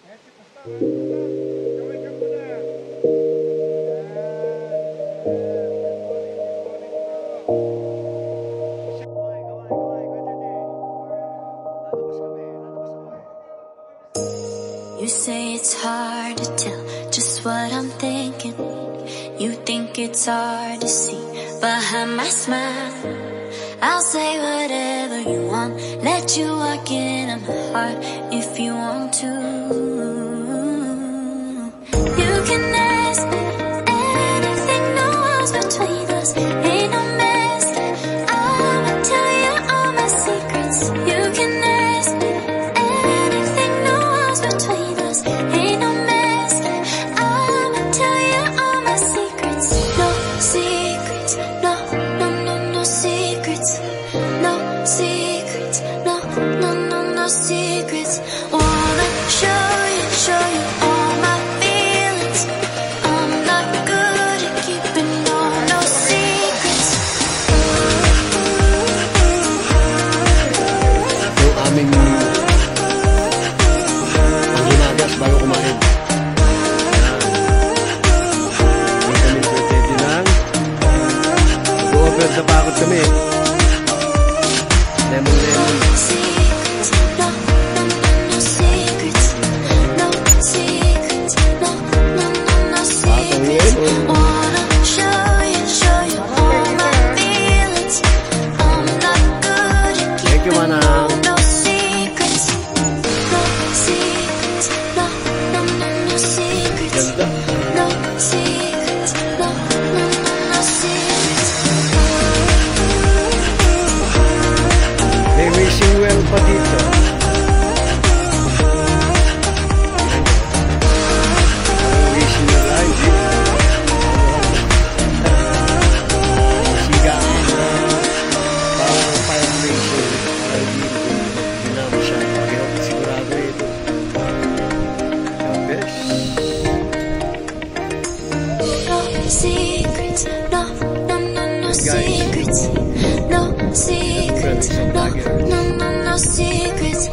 You say it's hard to tell just what I'm thinking. You think it's hard to see behind my smile. I'll say whatever you want, let you walk into my heart if you want to. You can ask me anything, no walls between us, ain't no mask. I'ma tell you all my secrets. You can ask me anything, no walls between us, ain't no mask. I'ma tell you all my secrets. No secrets, no, no, no, no secrets. No secrets, no, no, no, no secrets. Wanna show you all my feelings. I'm not good at keeping no secrets. Yung aming ang hinagas bago kumain. Hindi kami pwede lang. Mag-offer sa pakot kami. Lemon. Secrets, no, no, no, no secrets. No secrets, no, no, no, no secrets. Wanna show you all my feelings. I'm not good at Thank you, keeping Manang. no secrets. No secrets, no, no, no, no secrets. Ganda. No secrets, no, no, no, no secrets. May wishing well pa dito. Wishing well ay siga. Parang fire wishing. Parang hindi na siya. Hindi sigurado ito. Kapes. No secrets, no, no, no, no secrets. No secrets, no, no, no, no secrets.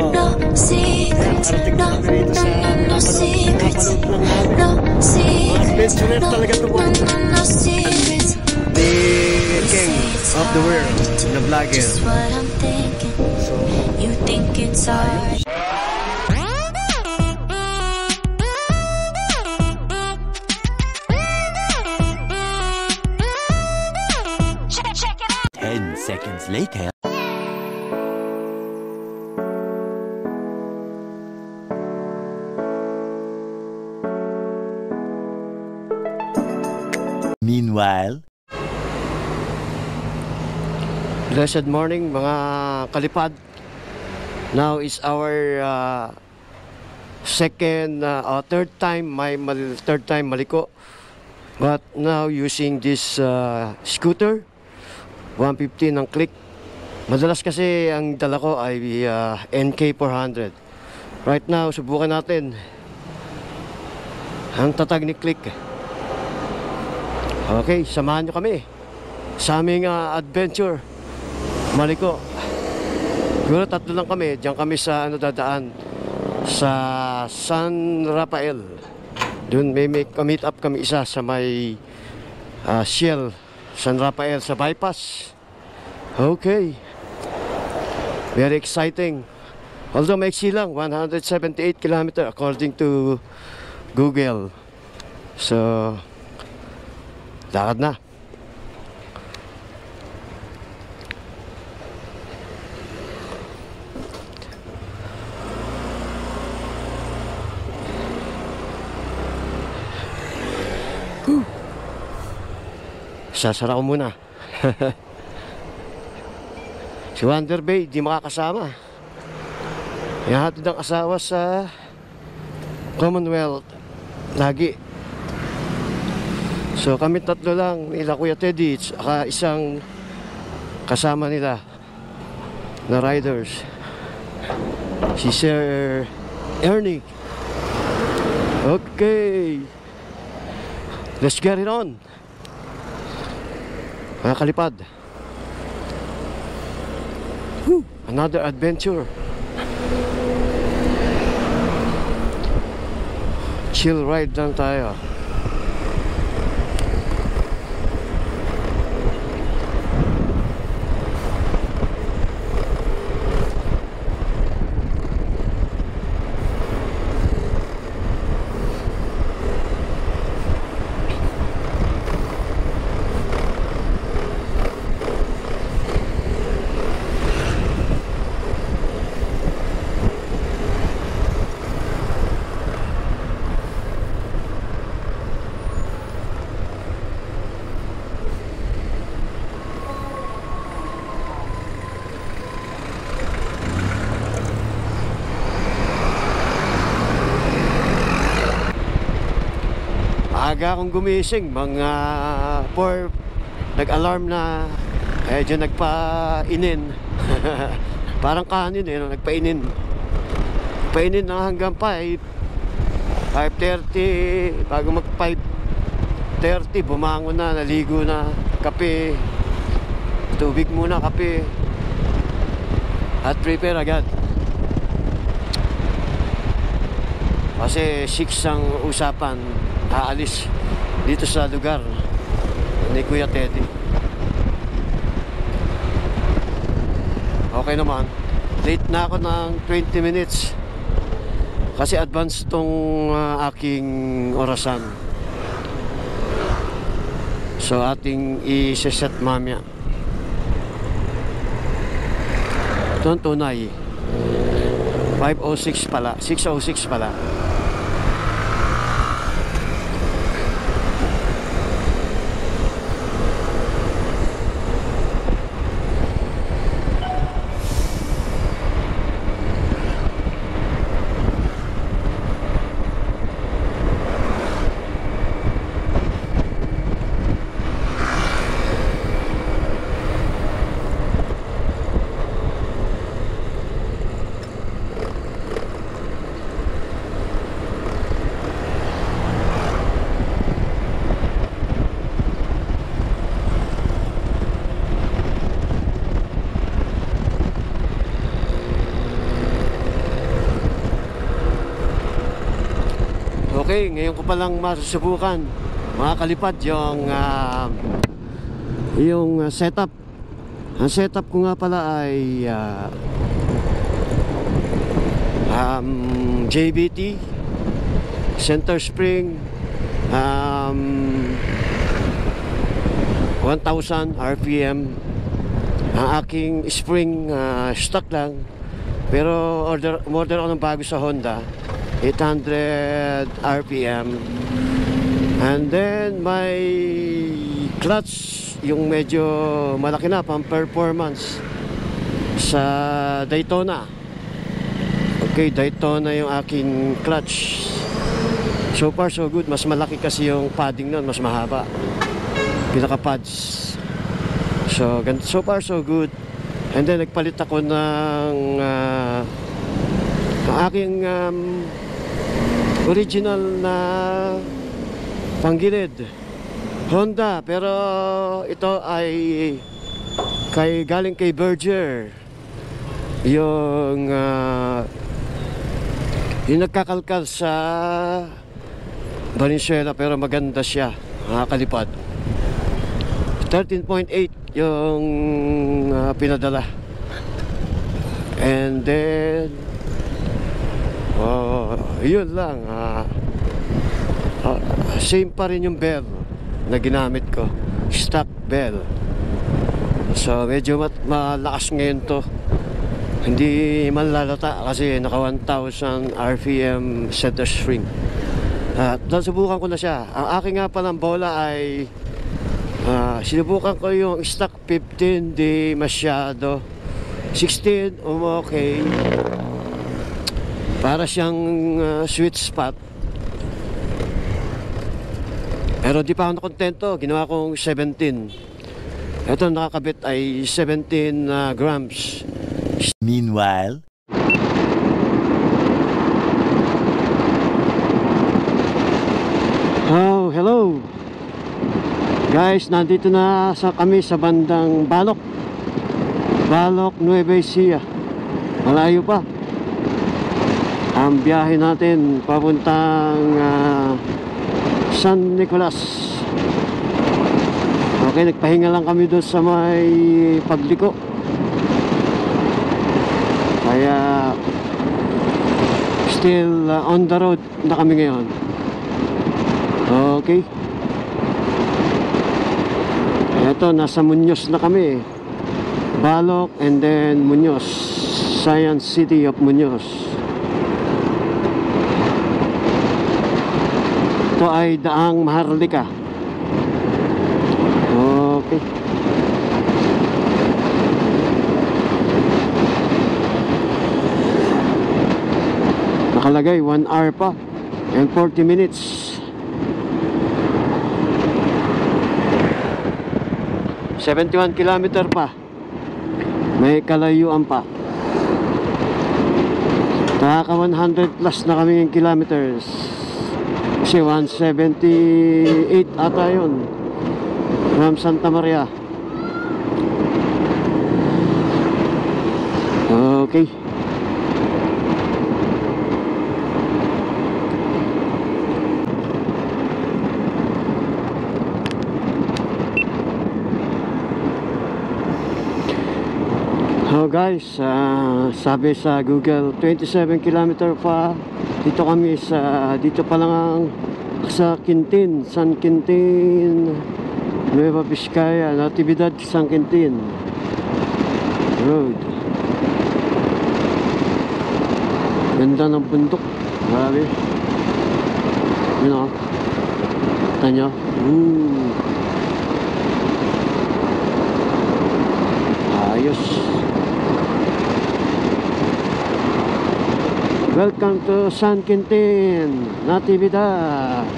No secrets, no, no, no, no secrets. No secrets, Adventurer no, talaga to, no, no, no secrets. The king of the world, the vlogger. Just what I'm thinking. So, You think it's hard. Check it out. 10 seconds later. Meanwhile, blessed morning mga kalipad. Now is our third time maliko. But now using this scooter 150 ng Click. Madalas kasi ang dala ko ay NK400. Right now subukan natin ang tatag ni Click. Okay, samahan nyo kami sa aming adventure maliko. Siguro tatlo lang kami. Diyan kami sa dadaan sa San Rafael. Doon may meet up kami isa sa may Shell San Rafael sa bypass. Okay, very exciting. Although maiksi lang, 178 km according to Google. So lakad na. Sasara ko muna. Si Wonder Bay di makakasama. Ihahatid ang asawa sa Commonwealth lagi. So kami tatlo lang, nila Kuya Teddy at isang kasama nila na riders, si Sir Ernie. Okay, let's get it on mga kalipad. Another adventure. chill ride lang tayo. Aga akong gumising, mga 4, nag-alarm na, medyo nagpainin. Parang kanin no? Nagpainin. Painin na hanggang 5:30, bago mag 5:30, bumangon na, naligo na, kape, tubig muna, kape, at prepare agad. Kasi 6 ang usapan, aalis dito sa lugar ni Kuya Teddy. Okay naman, late na ako ng 20 minutes kasi advance tong aking orasan. So ating i-set mamaya. Ito ang tunay, 5:06 pala, 6:06 pala. Okay, ngayon ko palang masusubukan mga kalipad yung setup. Ang setup ko nga pala ay JBT center spring, 1000 RPM. Ang aking spring stock lang, pero order ako ng bago sa Honda, 800 RPM. And then my clutch, yung medyo malaki na pang performance, sa Daytona. Okay, Daytona yung aking clutch. So far so good. Mas malaki kasi yung padding nun, mas mahaba pinaka pads. So far so good. And then nagpalit ako ng aking original na panggilid Honda, pero ito ay galing kay Berger, yung nagkakalkal sa Valenzuela, pero maganda siya, nakakalipad. 13.8 yung pinadala. And then yun lang, same pa rin yung bell na ginamit ko, stock bell. So medyo malakas ngayon to, hindi man lalata kasi naka 1000 RPM center spring. Subukan ko na siya. Ang aking nga palang bola ay sinubukan ko yung stock 15, di masyado. 16 okay, para siyang sweet spot. Pero di pa ako nakontento, ginawa kong 17. Ito nakakabit ay 17 grams. Meanwhile, oh, hello guys, nandito na kami sa bandang Balok, Nueva Ecija. Malayo pa. ang biyahe natin papuntang San Nicolas. Okay, nagpahinga lang kami doon sa may Pagliko. Kaya still on the road na kami ngayon. Okay. Ito, nasa Muñoz na kami. Balok and then Muñoz. Science City of Muñoz. Ito ay daang Maharlika. Okay. Nakalagay 1 hour pa and 40 minutes. ₱71 kilometer pa. May kalayuan pa. Nakaka 100 plus na kami yung kilometers. Kasi 178 ata yun from Santa Maria. Okay. So guys, sabi sa Google 27 kilometer pa. Dito kami dito pa lang sa Quintin, San Quintin, Nueva Vizcaya, Natividad, San Quintin Road. Ganda ng bundok, grabe. Yun o, kita nyo. Ayos. Welcome to San Quintin, Natividad.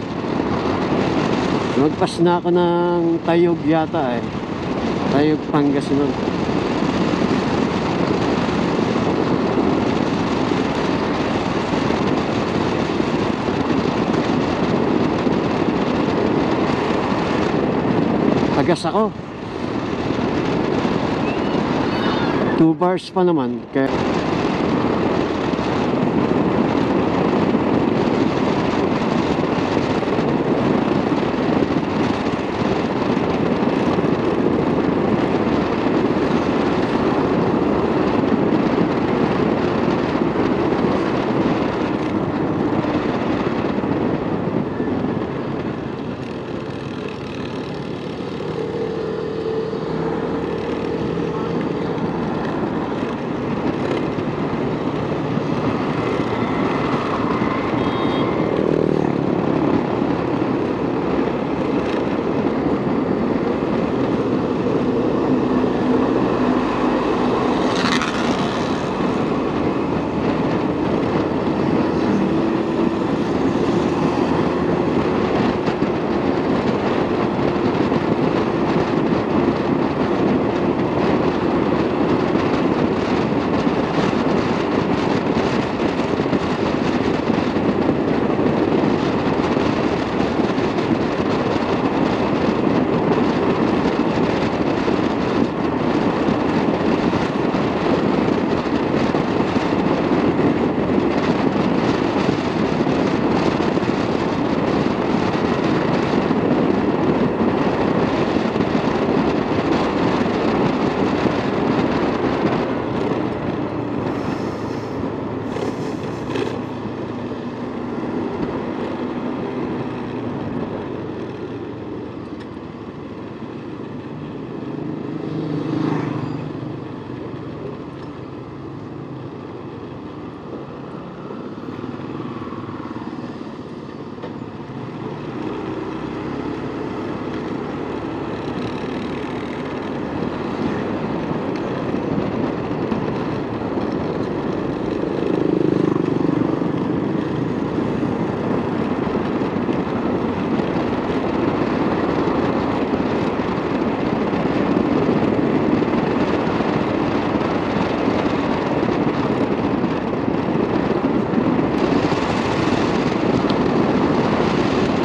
Magpas na ako ng Tayog yata eh. Tayog, Pangasinan. Tagas ako. 2 bars pa naman. Kaya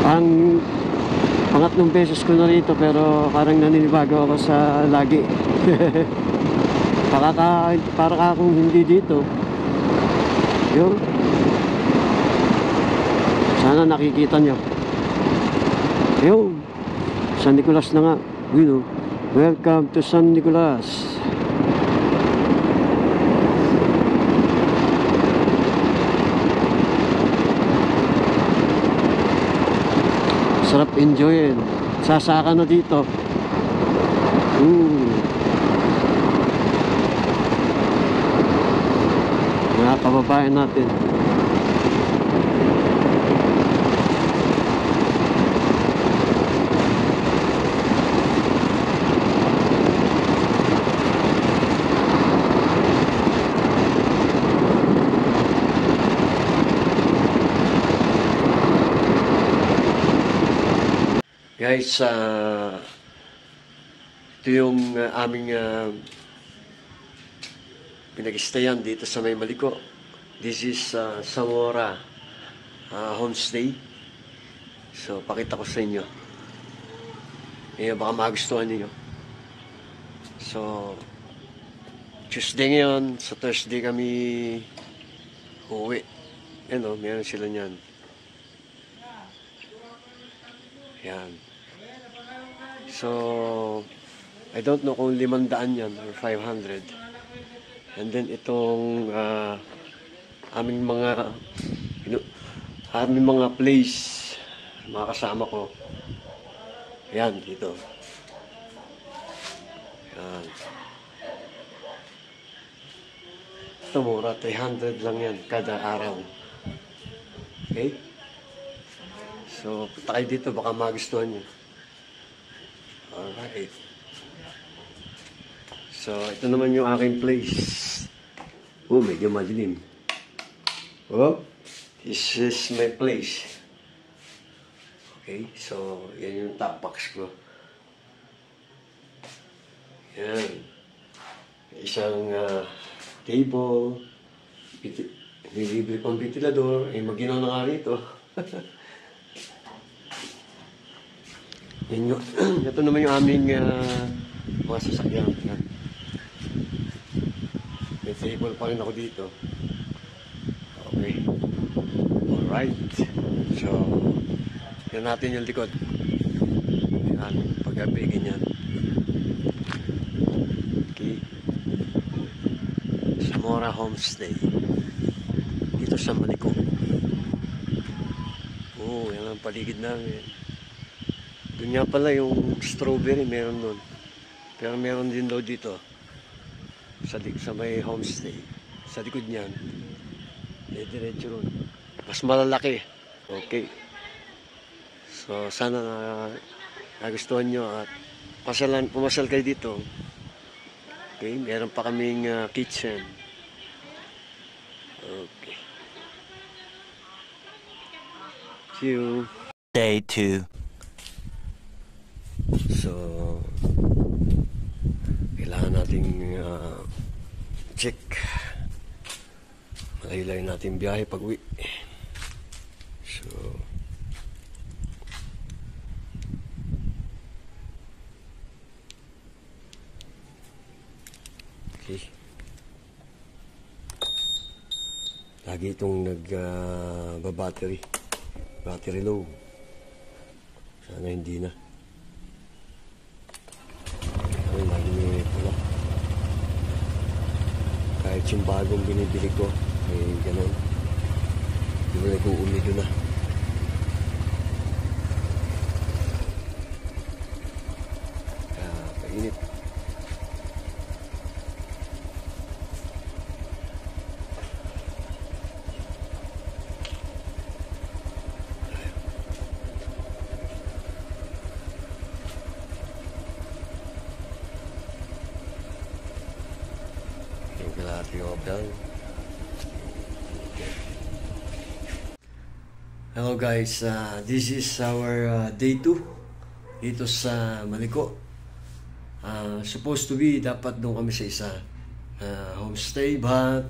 ang pangatlong beses ko na rito, pero parang naninibago ako sa lagi. Para akong hindi dito. Yun. Sana nakikita nyo. Ayun, San Nicolas na nga. Welcome to San Nicolas. Sarap enjoyin. Sasaka na dito. Mga kababayan natin. Guys, ito yung aming pinag-stayan dito sa May Maliko. This is Samora Homestay. So, pakita ko sa inyo. Baka magustuhan niyo. So, Tuesday ngayon, sa Thursday kami uuwi. Meron sila niyan. Yan. So, I don't know kung 500 yan or 500. And then itong aming mga place, mga kasama ko. Yan, dito. Yan. Ito mura, 300 lang yan kada araw. Okay? So, punta kayo dito, baka magustuhan nyo. Alright. So, ito naman yung aking place. Medyo madilim. This is my place. Okay, so, yan yung top box ko. Yan. Isang table. Nilibre pang ventilador. Maginaw na nga rito. Ito naman yung aming mga sasakyan. May table pa rin ako dito. Okay. Alright. So, yan natin yung likod. Yan, pag-gabi, ganyan. Okay. Samora Homestay. Dito sa Maliko. Yan ang paligid namin. Doon nga pala yung strawberry, meron doon. Pero meron din daw dito. Sa may homestay. Sa likod niyan. Diretso ron. Mas malalaki. Okay. So, sana nagustuhan nyo at pumasal kayo dito. Okay. Meron pa kaming kitchen. Okay. See you. Day 2. So, kailangan nating check. Malayo-layo natin biyahe pag uwi. So, okay. Lagi itong nag-battery. Battery low. Sana hindi na. Lagi may pula. Kahit yung bagong binibili ko ay ganun. Hindi mo nag-uumido na. Kainit. Hello guys, this is our day 2 dito sa Maliko. Supposed to be dapat doon kami sa isa homestay, but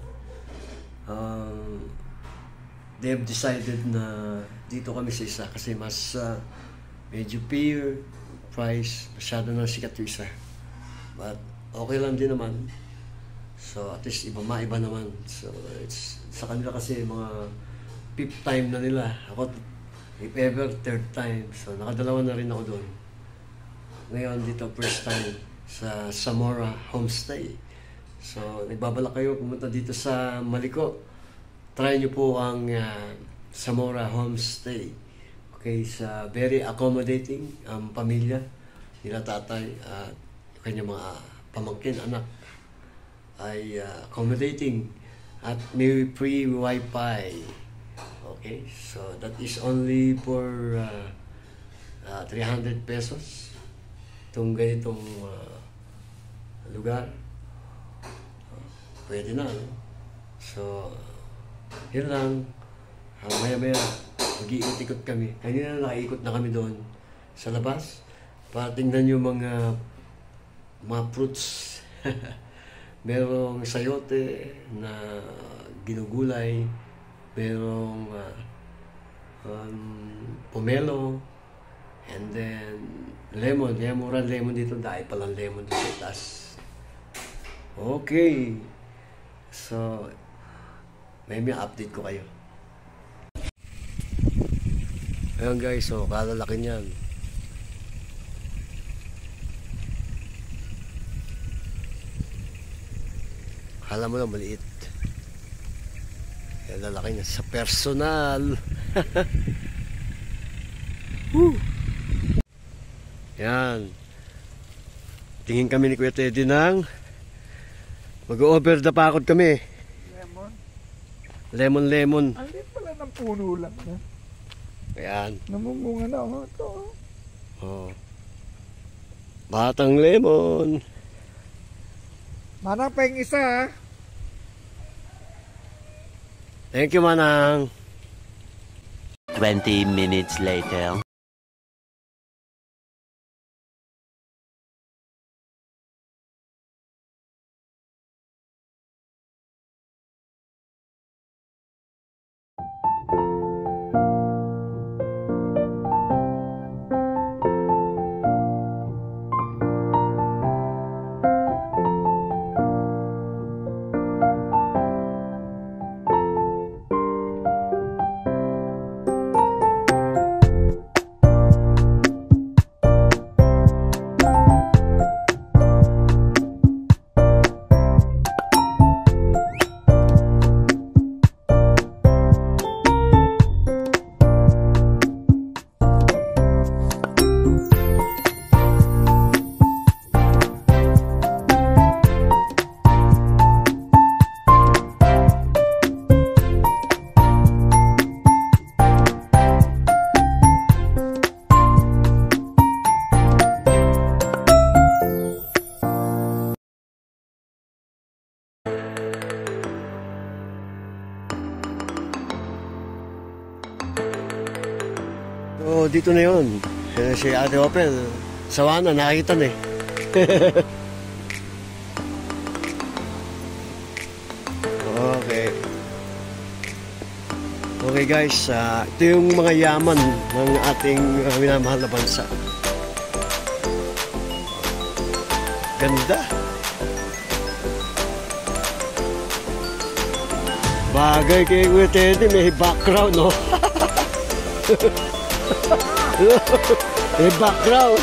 they have decided na dito kami sa isa kasi mas medyo fair price, masyado na sikat yung isa, but okay lang din naman. So at least maiba naman. So it's sa kanila kasi mga fifth time na nila. Ako if ever, third time. So, nakadalawa na rin ako doon. Ngayon, dito, first time sa Samora Homestay. So, nagbabalak kayo pumunta dito sa Maliko. Try nyo po ang Samora Homestay. Okay, sa very accommodating ang pamilya nila tatay at kanyang mga pamangkin, anak ay accommodating at may free wifi. Okay, so that is only for 300 pesos itong ganitong lugar. Pwede na, no? So yun lang. Maya-maya mag-iikot kami. Kanina nakaikot na kami doon sa labas para tingnan yung mga fruits. Merong sayote na ginugulay, merong pomelo, and then lemon. Kaya murang lemon dito dahil palang lemon dito sa taas. Okay. So, may update ko kayo. Ayan guys, so kalalaki niyan. Kala mo lang maliit. Kaya lalaki niya sa personal. Yan. Tingin kami ni Kuya Teddy ng mag-over the pakod kami. Lemon. Alin pala ng puno lang na. Ayan. Namumunga na ako ito. Oh. Batang lemon. Manang pa yung isa ha. Thank you, Manang. 20 minutes later. So, dito na yun. Si Ate Opel, sawa na, nakakita na eh. Okay. Okay guys, ito yung mga yaman ng ating minamahal na bansa. Ganda. Bagay kay Kuya Teddy, may background, no? May background.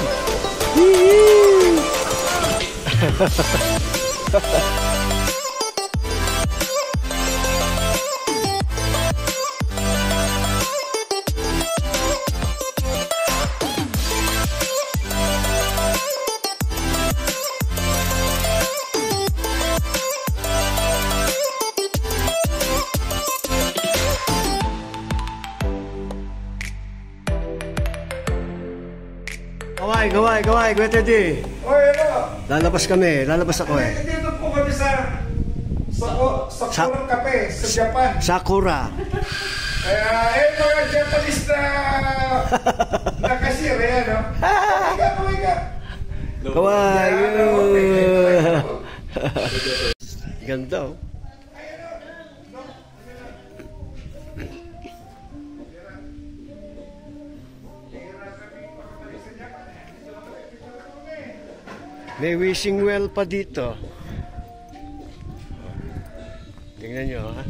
Kaway, Kuya Teddy. Oy, ano? Lalabas ako eh. Dito po kami sa Sakura Cafe sa Japan. Sakura. Kaya, mga Japanese na cashier, no? Kaway ka. Kaway. Ganda oh. May wishing well pa dito. Tingnan nyo ha.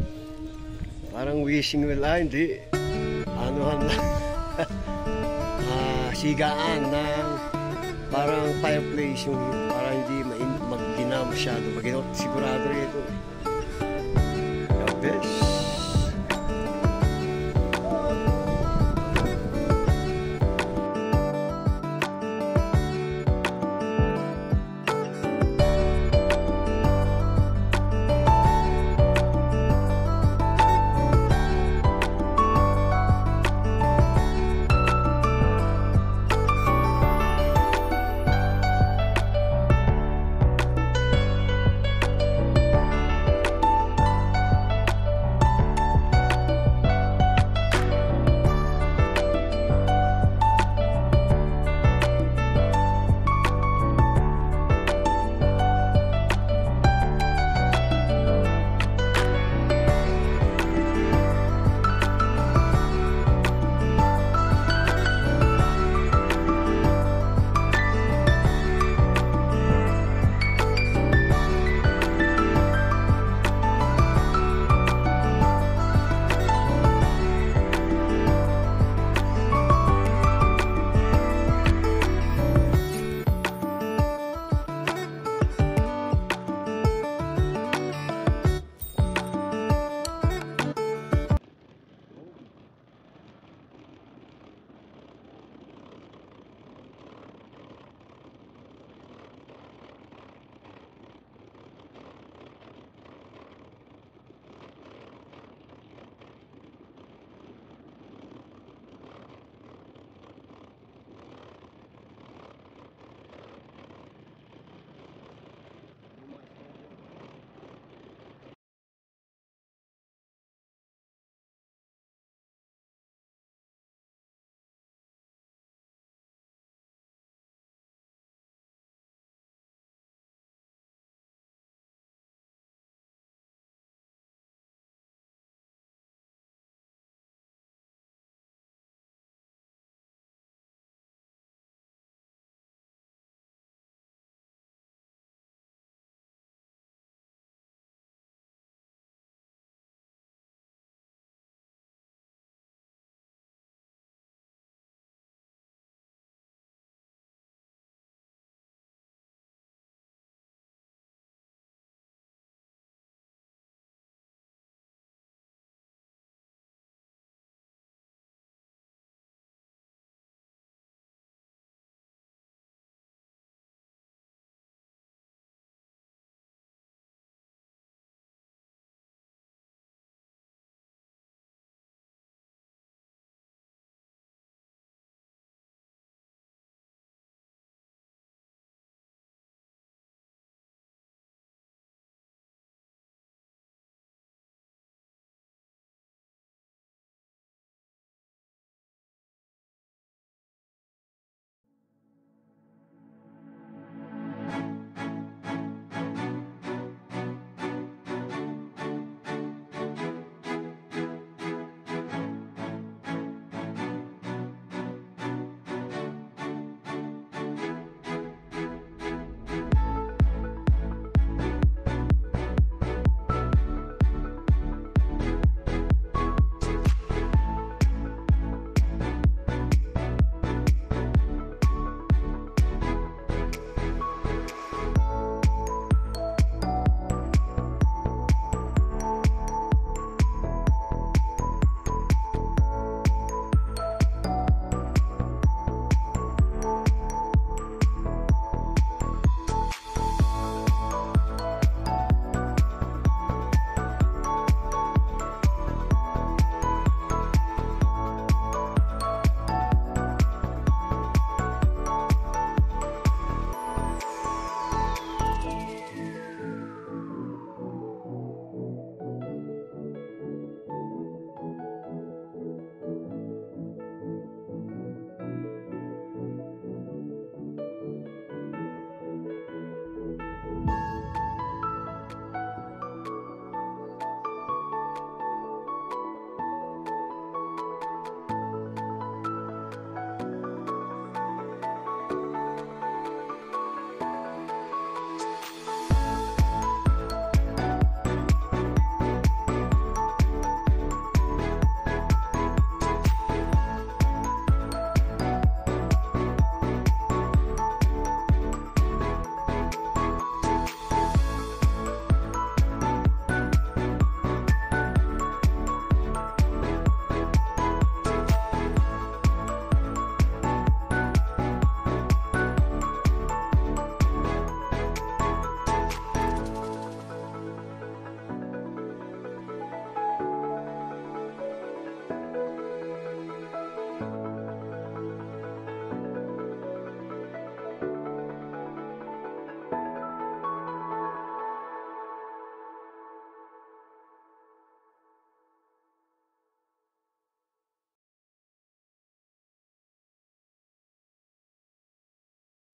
Parang wishing well. Hindi. Anuhan lang. sigaan ng parang fireplace yung para hindi mag-gina masyado. Pag sigurado ito. God bless.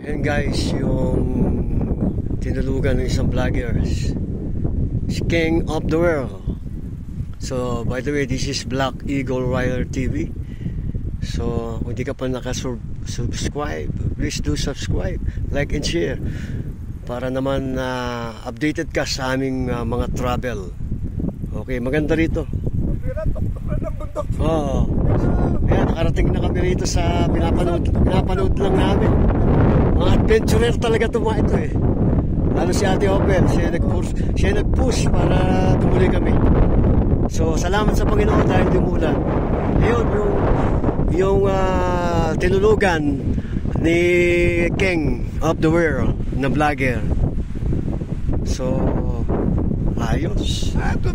And guys, yung tinulugan ng isang vlogger, si King of the World. So by the way, this is Black Eagle Rider TV. So kung di ka pa nakasubscribe, please do subscribe, like and share, para naman updated ka sa aming mga travel. Okay, maganda rito. Oo. Ayan, nakarating na kami rito sa pinapanood lang namin. Mga adventurer talaga ito eh. Lalo si Ate Opel, siya nag-push para tumuloy kami. So salamat sa Panginoon dahil dumulan. Ayun, yung tinulugan ni King of the World na vlogger. So ayos. Ayos.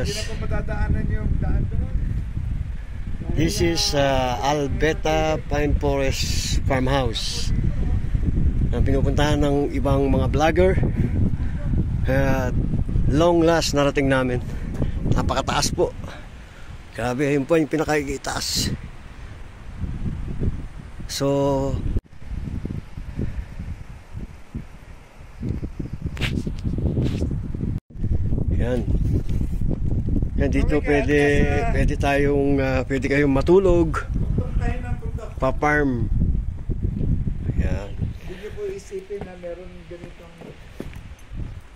Hindi na po madadaanan yung daan doon. This is Albeta Pine Forest Farmhouse. Ang pinupuntahan ng ibang mga vlogger. Long last narating namin. Napakataas po. Grabe, yun po yung pinakakitaas. So yan. Yan dito pwede kayong matulog, pa-farm. Yan. Hindi niyo po isipin na meron ganitong...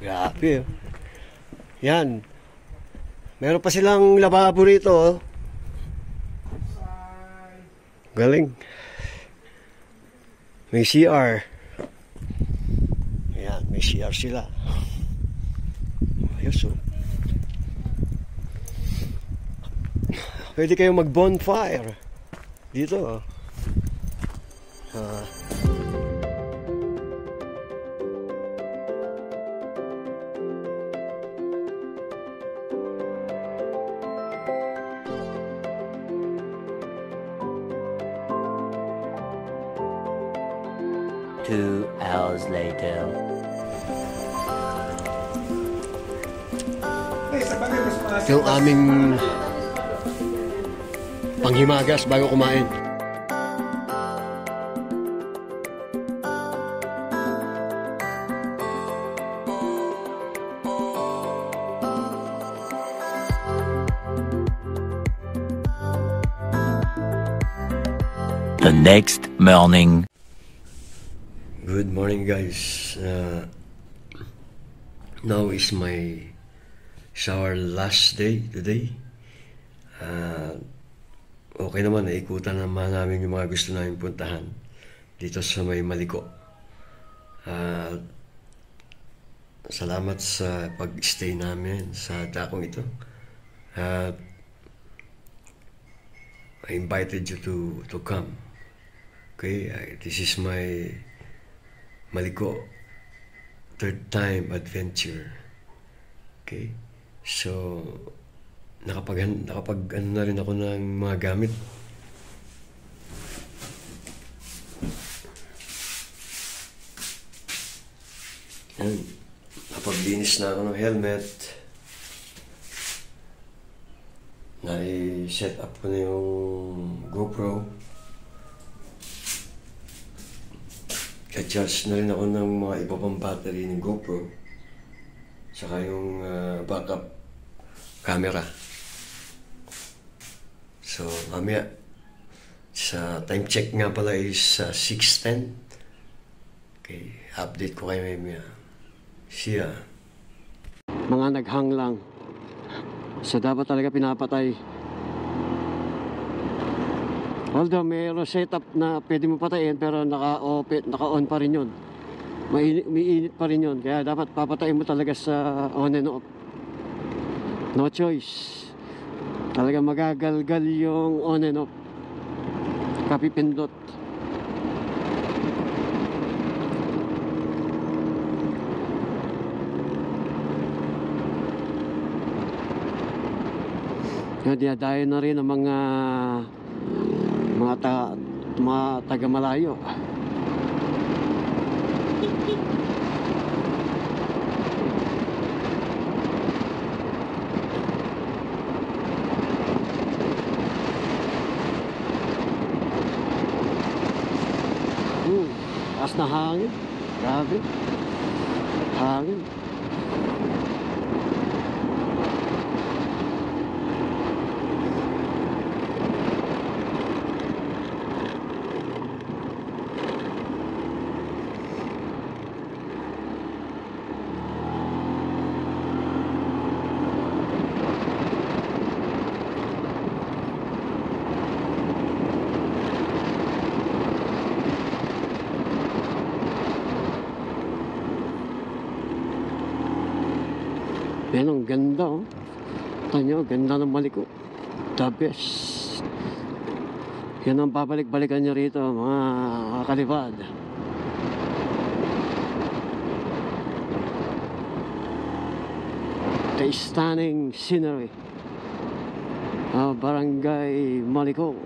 Grabe. Yan. Meron pa silang lababo rito. Galing. May CR. Yan, may CR sila. Ayos oh. Pwede kayong mag-bonfire dito. Two hours later. Sa bagay, mas maasin. Yung aming panghimagas bago kumain. The next morning. Good morning guys. Now is our last day today. Okay naman, naikutan naman namin yung mga gusto namin puntahan dito sa may Maliko. Salamat sa pag-stay namin sa dakong ito. I invited you to come. Okay, this is my Maliko third time adventure. Okay, so nakapag ano na rin ako ng mga gamit. Yan, napaglinis na ako ng helmet. Na-set up ko na yung GoPro. Ka-charge na rin ako ng mga iba pang battery ng GoPro. Saka yung backup camera. So, mamaya, sa time check nga pala is 6:10. Okay, update ko kayo mamaya. See ya. Mga naghang lang. So, dapat talaga pinapatay. Although mayroon setup na pwede mo patayin pero naka-on pa rin yun. May init pa rin yun. Kaya dapat papatayin mo talaga sa on and off. No choice. Talaga magagalgal yung on and off. Kapipindot. Yan, dinadayo na rin ang mga taga-malayo. Lakas na hangin. Grabe. Hangin. Yan, ang ganda oh. Ito nyo, ganda ng Maliko. The best. Yan ang babalik-balikan nyo rito, mga kalipad. The stunning scenery of Barangay Maliko.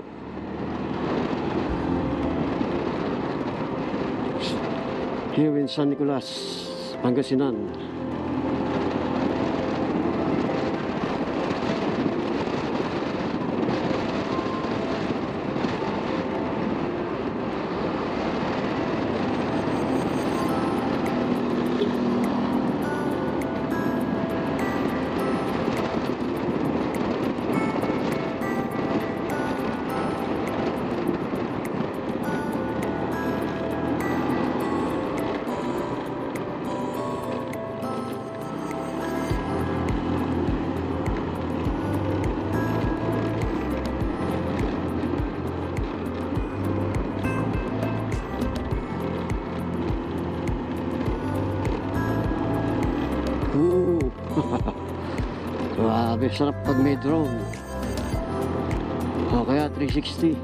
Here in San Nicolas, Pangasinan. Grabe, sarap pag may drone. O kaya 360.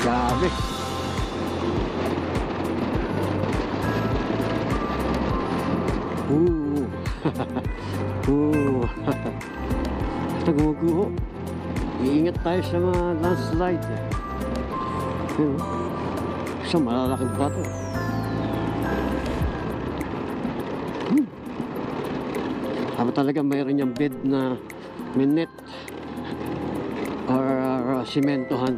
Grabe. Ito gumuguho. Iingat tayo sa mga landslide. Isang malalaking bato. Aba talaga mayroon yung bed na minet or simentohan.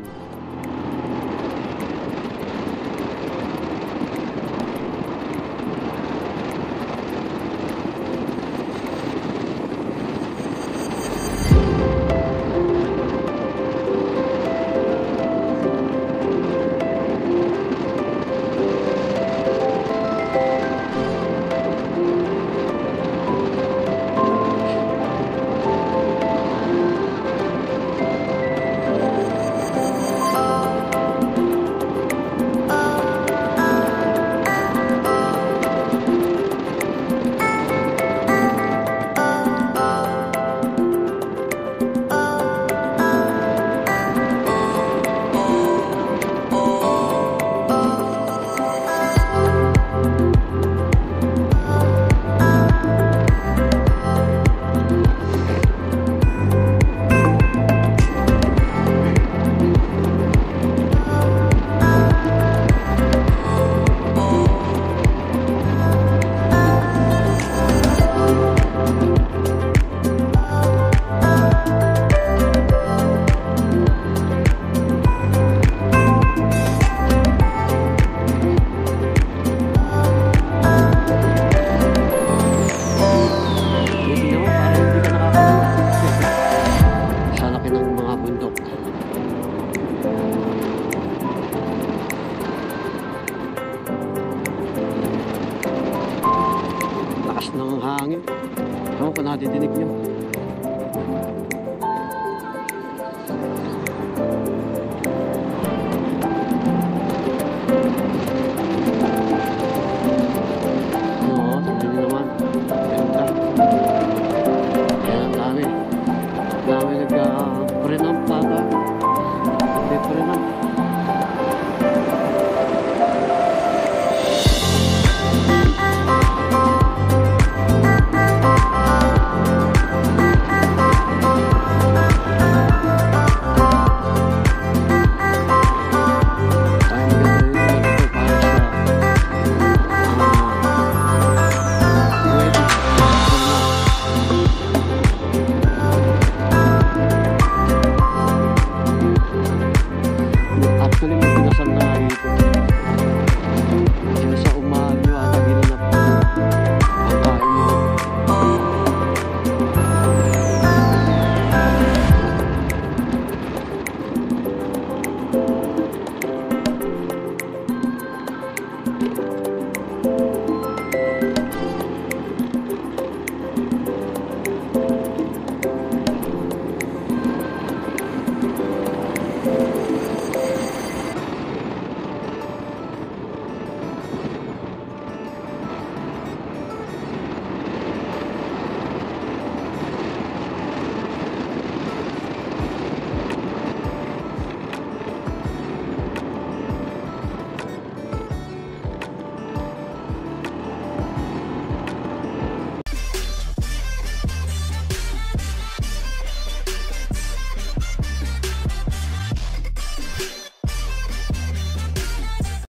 nadidinig nyo. Oo, hindi naman. Ganda. Ayan, ang dami. Ang dami nagka-print ang plata.